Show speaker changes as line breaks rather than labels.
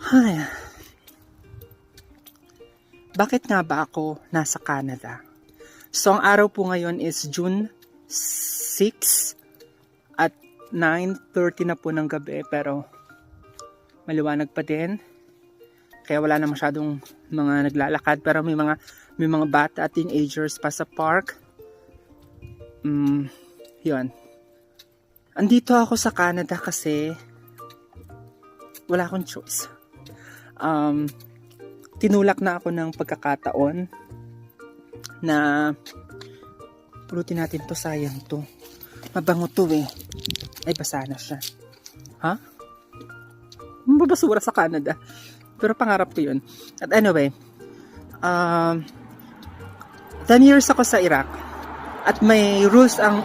Ay, bakit nga ba ako nasa Canada? So, ang araw po ngayon is June 6 at 9:30 na po ng gabi, pero maliwanag pa din. Kaya wala na masyadong mga naglalakad, pero may mga bata at teenagers pa sa park. Yun. Andito ako sa Canada kasi wala akong choice. Tinulak na ako ng pagkakataon na pulutin natin to, sayang to. Mabango to eh. Ay, basa na siya. Ha? Mababasura sa Canada. Pero pangarap ko yun. At anyway, 10 years ako sa Iraq. At may rules ang